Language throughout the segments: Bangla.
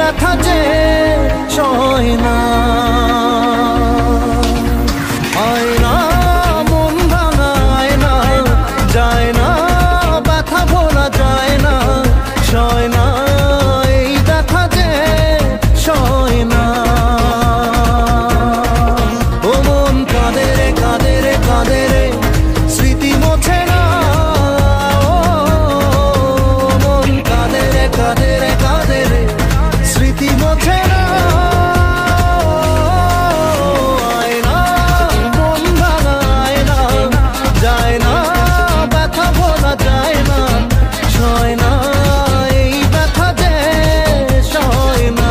ব্যথা যে সয় না। আয়না মন ভাঙা আয়না, যায় না ব্যথা ভোলা যায় না, সয় না এই ব্যথা যে সয় না। ও মন কাঁদে রে কাঁদে রে কাঁদে রে, স্মৃতি মোছে না। ও মন কাঁদে রে কাঁদে রে কাঁদে রে, স্মৃতি মোছে না। আয়না মন ভাঙা আয়না, যায় না ব্যথা ভোলা যায় না, সয় না এই ব্যথা যে সয় না।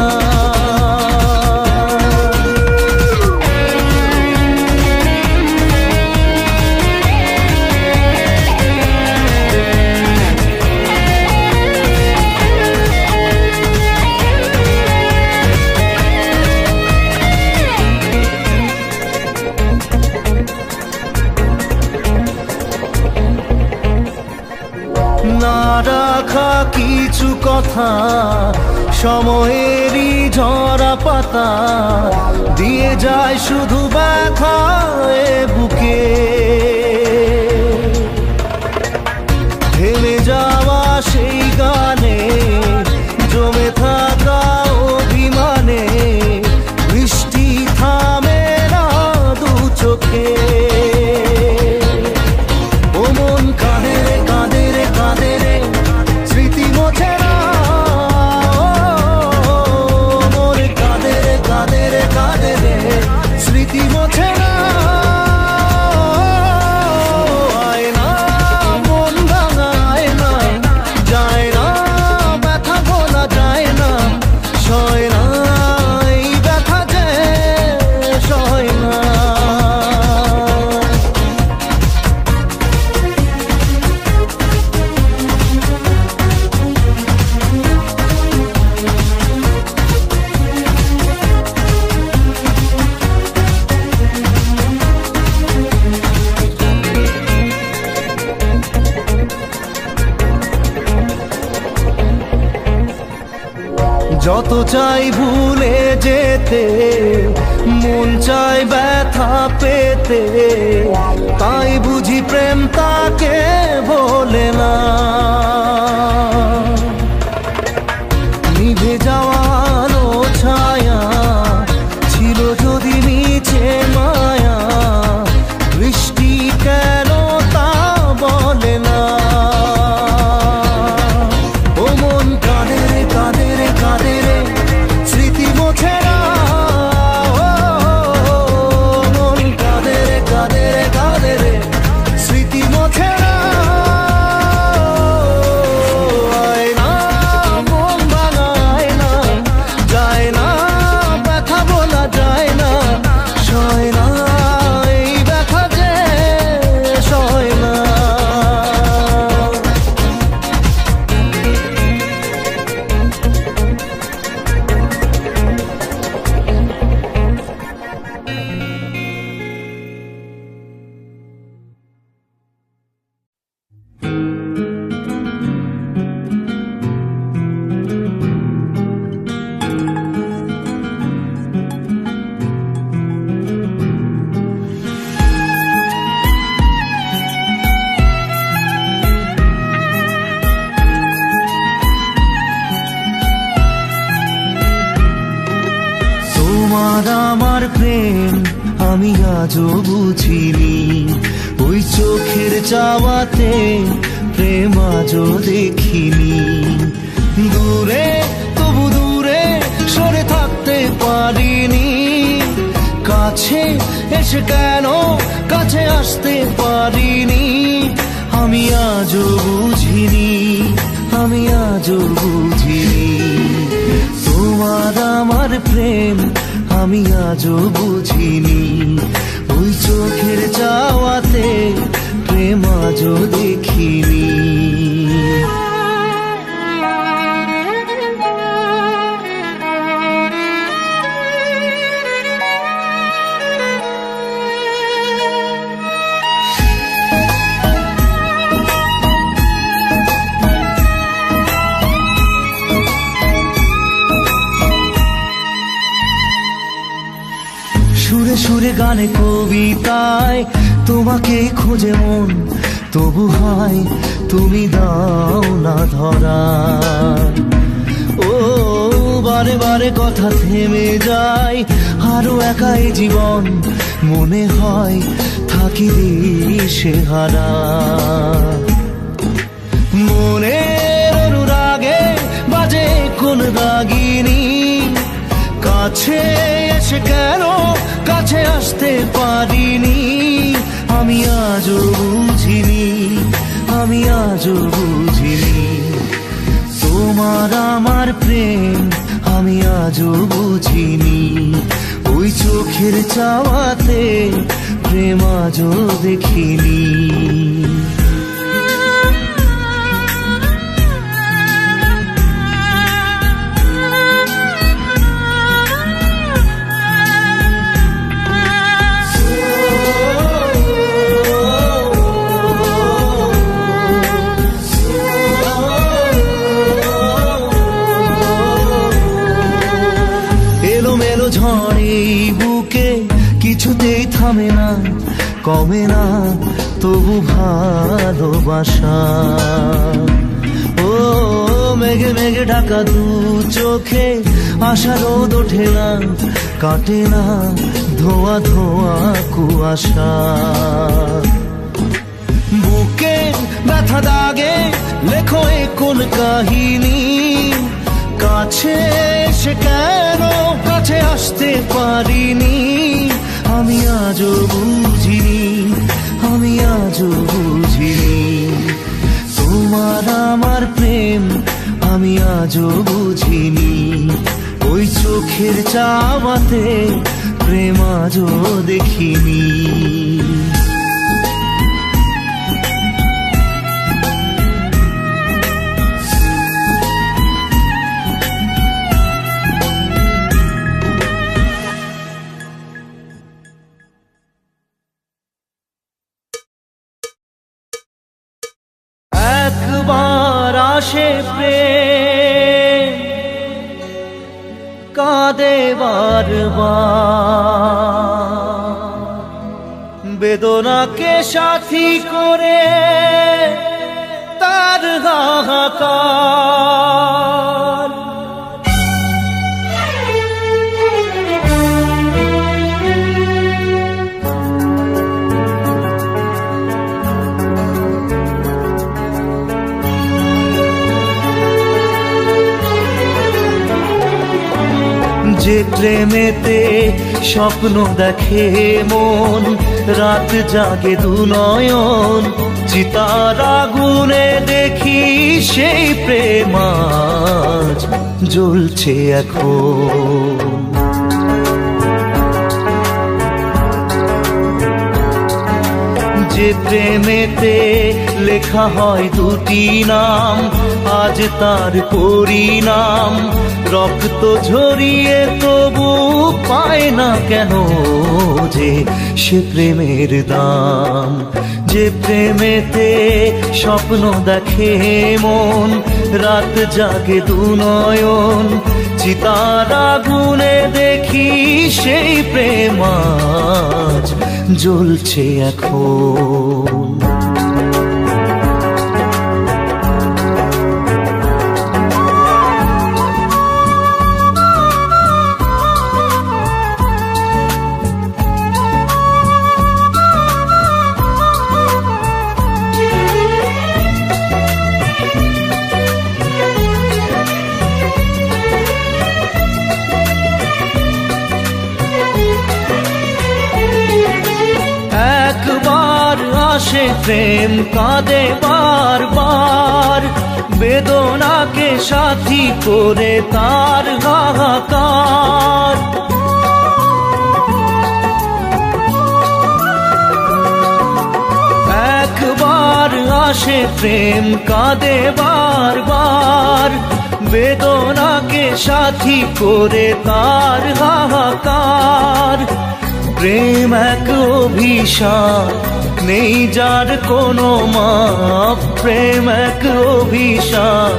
না রাখা কিছু কথা, সময়েরই ঝরা পাতা, দিয়ে যায় শুধু ব্যথা এ বুকে। থেমে যাওয়া সেই গানে, জমে থাকা অভিমানে, বৃষ্টি থামে না দু চোখে। ও মন কাঁদে রে কাঁদে রে কাঁদে রে, স্মৃতি মোছে না। ও মন কাঁদে রে কাঁদে রে কাঁদে রে, স্মৃতি মোছে না। আয়না মন ভাঙা আয়না, যায় না ব্যথা ভোলা যায় না, সয় না এই ব্যথা যে সয় না। যত চাই ভুলে যেতে, মন চাই ব্যথা পেতে, তাই বুঝি প্রেম তাকে বলে না। নিভে যাওয়া আলো ছায়া ছিল যদি নিচে মায়া, বৃষ্টি কেন তা বলে না। ও মন কাঁদে রে কাঁদে রে কাঁদে রে, স্মৃতি মোছে না। ও মন কাঁদে রে কাঁদে রে কাঁদে রে, স্মৃতি মোছে না। আয়না মন ভাঙা আয়না, যায় না ব্যথা ভোলা যায় না, সয় না এই ব্যথা যে সয় না। তোমার আমার প্রেম আমি আজও বুঝিনি, ওই চোখের চাওয়াতে প্রেম আজও দেখিনি। দূরে তবু দূরে সরে থাকতে পারিনি, কাছে এসে কেন কাছে আসতে পারিনি। আমি আজও বুঝিনি, আমি আজও বুঝিনি, তোমার আমার প্রেম আমি আজও বুঝিনি। ওই চোখের চাওয়াতে প্রেম আজও দেখিনি। সুরে সুরে গানে কবিতায় তোমাকে খোঁজে মন, তবু হায় তুমি দাও না ধরা। ও বারে বারে কথা থেমে যায়, আরো একাই জীবন মনে হয় থাকি দিশে হারা। মনের অনুরাগে বাজে কোন রাগিনী, কাছে এসে কেন কাছে আসতে পারিনি। আমি আজও বুঝিনি, আমি আজও বুঝিনি তোমার আমার প্রেম, আমি আজও বুঝিনি। ওই চোখের চাওয়াতে প্রেম আজও দেখিনি। ঝড়ে বুকে কিছুতেই থামে না, কমে না তবু ভালোবাসা। ও মেঘে মেঘে ঢাকা দু চোখে আশা রোদ ওঠে না, কাটে না ধোয়া ধোয়া কুয়াশা। বুকে ব্যথা দাগে লেখো এ কোন কাহিনী, কাছে সে কেন কাছে আসতে পারিনি। আমি আজও বুঝিনি, আমি আজও বুঝিনি তোমার আমার প্রেম, আমি আজও বুঝিনি। ওই চোখের চাওয়াতে প্রেম আজও দেখিনি। একবার আসে প্রেম কাঁদে বারবার, বেদনাকে সাথী করে তার হাহাকার। যে প্রেমেতে স্বপ্ন দেখে মন, রাত জাগে দু নয়ন, চিতার আগুনে দেখি সেই প্রেম আজ জ্বলছে এখন। যে প্রেমেতে লেখা হয় দুটি নাম, আজ তার পরিণাম রক্ত ঝরিয়ে তবু পায় না কেন যে সে প্রেমের দাম। যে প্রেমেতে স্বপ্ন দেখে মন, রাত জাগে দু নয়ন, চিতার আগুনে দেখি সেই প্রেম আজ জ্বলছে এখন। আসে প্রেম কাঁদে বারবার, বেদনাকে সাথী করে তার হাহাকার। একবার আসে প্রেম কাঁদে বারবার, বেদনাকে সাথী করে তার হাহাকার। প্রেম এক অভিশাপ নেই যার কোনো মাপ, প্রেম এক অভিশাপ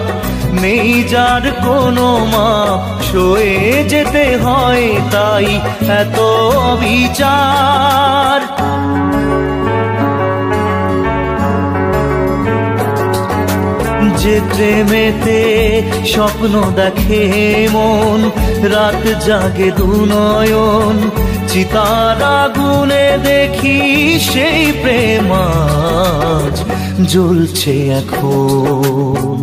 নেই যার কোনো মাপ, সয়ে যেতে হয় তাই এত অবিচার। যে প্রেমেতে স্বপ্ন দেখে মন, রাত জাগে দুনয়ন, চিতার আগুনে দেখি সেই প্রেম আজ জ্বলছে এখন।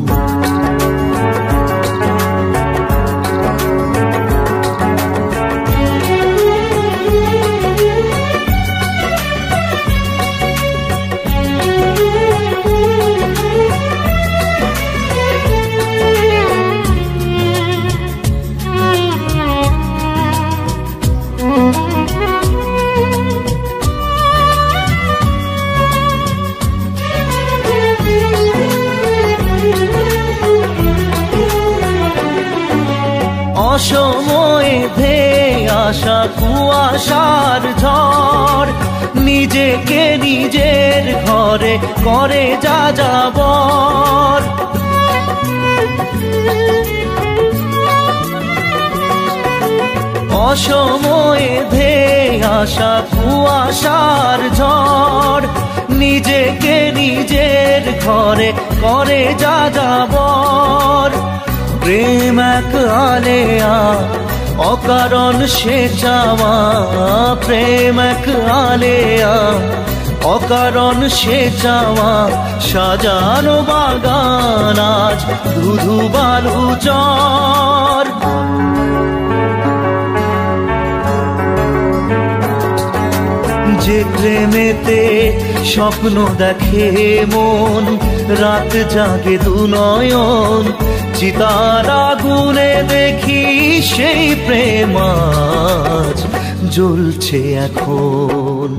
অসময়ে ধেয়ে আসা কুয়াশার ঝড়, নিজেকে নিজের ঘরে করে যা যাবর। অসময়ে ধেয়ে আসা কুয়াশার ঝড়, নিজেকে নিজের ঘরে করে যা যাবর। প্রেম এক আলেয়া অকারণ সে চাওয়া, প্রেম এক আলেয়া অকারণ সে চাওয়া, সাজানো বাগান আজ ধুধু বালু চর। যে প্রেমেতে স্বপ্ন দেখে মন, রাত জাগে দুনয়ন, চিতার আগুনে দেখি সেই প্রেম আজ জ্বলছে এখন।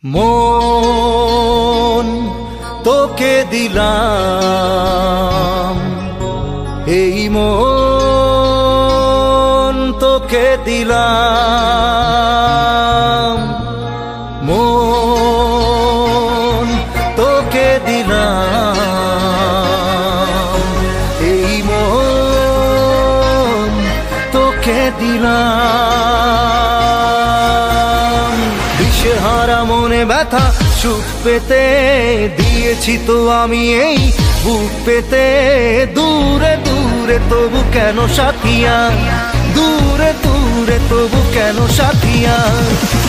মন তোকে দিলাম, এই মন তোকে দিলাম, মন তোকে দিলাম, এই মন তোকে দিলাম। দিশেহারা মনে ব্যথা সুখ পেতে দিয়েছি তো আমি এই বুক পেতে, দূরে দূরে তবু কেন সাথিয়া, দূরে দূরে তবু কেন সাথিয়া।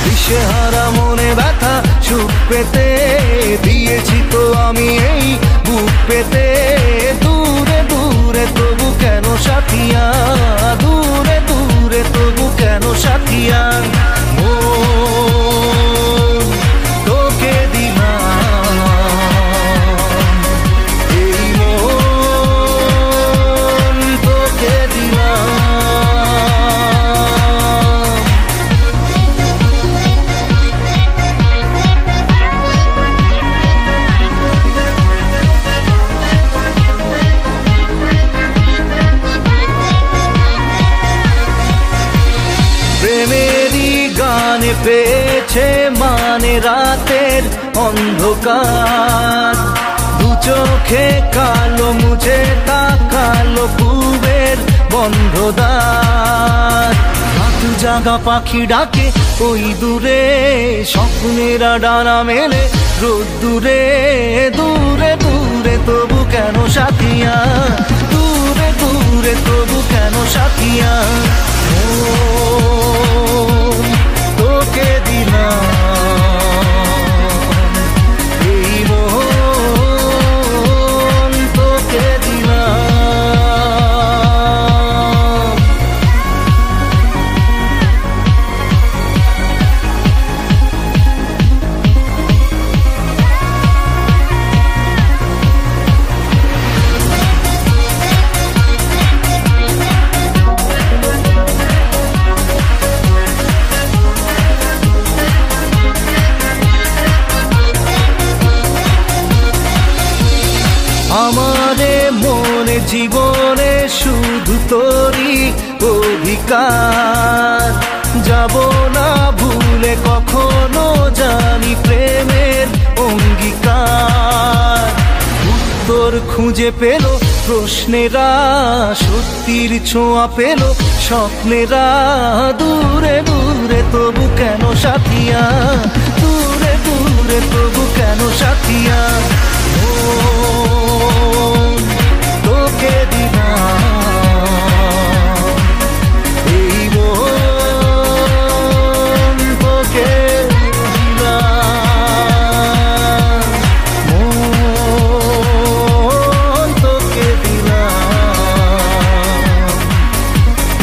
দিশেহারা মনে ব্যথা সুখ পেতে দিয়েছি তো আমি এই বুক পেতে, দূরে দূরে তবু কেন সাথিয়া, দূরে দূরে তবু কেন সাথিয়া। পেয়েছে মানে রাতের অন্ধকার, দু চোখে কালো মুছে তাকালো পূবের বন্ধ দ্বার। রাত জাগা পাখি ডাকে ওই দূরে, স্বপ্নেরা ডানা মেলে রোদ দূরে, দূরে দূরে তবু কেন সাথিয়া, দূরে দূরে তবু কেন সাথিয়া। তোকে দিলাম এই মন, তোকে দিলাম। জীবনে জীবনে শুধু তোরই অধিকার। যাব না ভুলে কখনো জানি প্রেমের অঙ্গীকার। উত্তর খুঁজে পেল প্রশ্নেরা, সত্যির ছোঁয়া পেল স্বপ্নেরা। দূরে দূরে তবু কেন সাথিয়া, দূরে দূরে তবু কেন সাথিয়া। ও তোকে দিলাম এই মন, তোকে দিলাম মন, তোকে দিলাম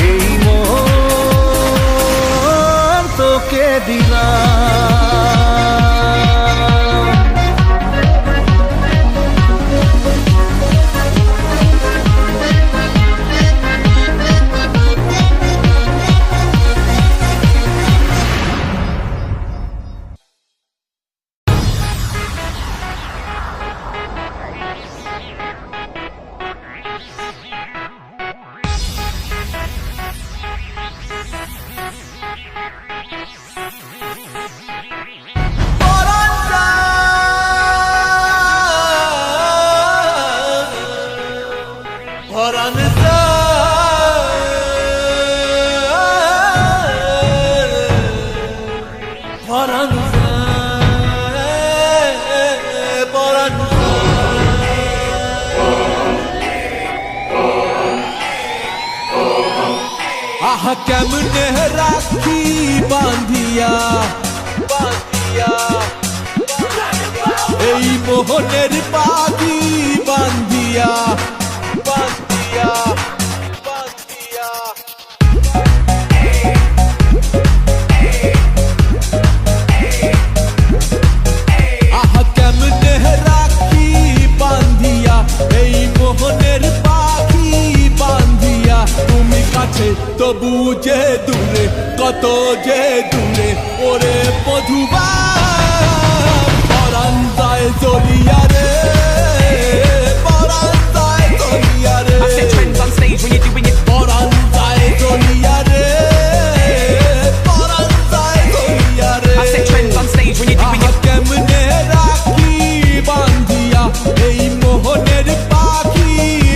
এই মন, তোকে দিলাম। আহা কেমনে রাখি বাঁধিয়া বাঁধিয়া, এই মোহনের পাখি বাঁধিয়া বাঁধিয়া বাঁধিয়া। আহা কেমনে রাখি বাঁধিয়া, এই মোহনের পাখি বাঁধিয়া। তুমি কাছে তবু যে দূরে, কত যে দূরে ওরে মধুবা। পরাণ যায় জ্বলিয়া রে, পরাণ যায় জ্বলিয়া রে। পরাণ যায় জ্বলিয়া রে, পরাণ যায় জ্বলিয়া রে। আহা কেমনে রাখি বাঁধিয়া, এই মোহনের পাখি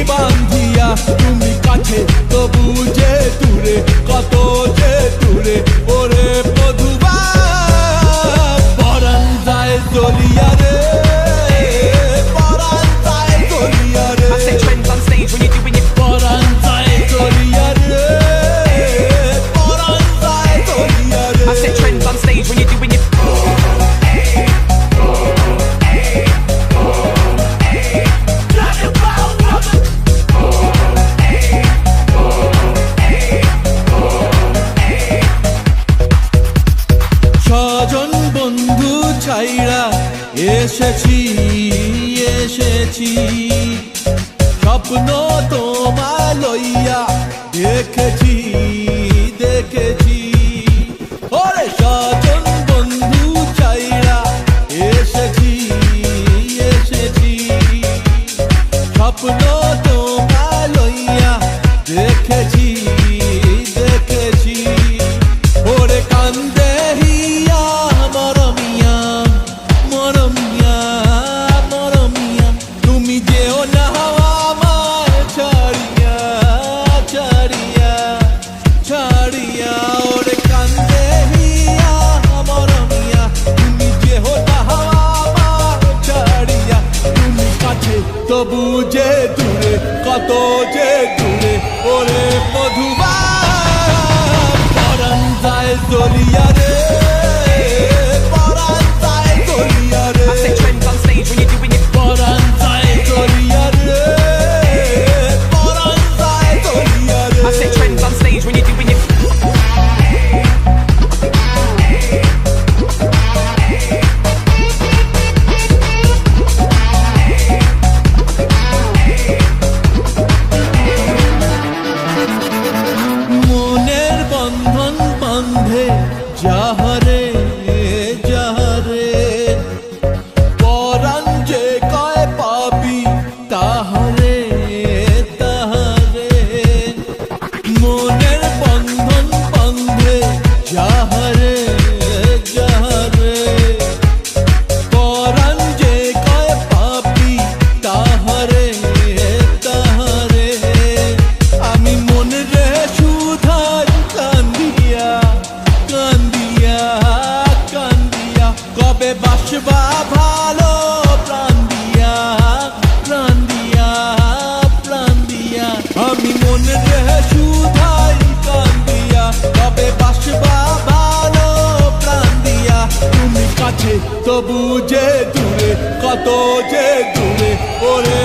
বাঁধিয়া। তুমি কাছে তবু যে দূরে, কত যে দূরে ওরে মধুবা। পরাণ যায় জ্বলিয়া রে, পরাণ যায় জ্বলিয়া রে। পরাণ যায় জ্বলিয়া রে, পরাণ যায় জ্বলিয়া রে। স্বজন বন্ধু ছাইড়া এসেছি এসেছি, স্বপ্ন তোমায় লইয়া দেখেছি দেখেছি। ওরে স্বজন বন্ধু ছাইড়া এসেছি এসেছি, স্বপ্ন তোমায় লইয়া দেখেছি দেখেছি। ওরে কান্দে হিয়া মরমিয়া মরমিয়া মরমিয়া, তুমি যেও না আমায় ছাড়িয়া ছাড়িয়া ছাড়িয়া। ওরে কান্দে হিয়া মরমিয়া, তুমি যেও না আমায় ছাড়িয়া। তুমি কাছে তবু যে দূরে, কত যে দূরে ওরে মধুবা। পরাণ যায় জ্বলিয়া রে, পরাণ যায় জ্বলিয়া রে। পরাণ যায় জ্বলিয়া রে, পরাণ যায় জ্বলিয়া রে। ওরে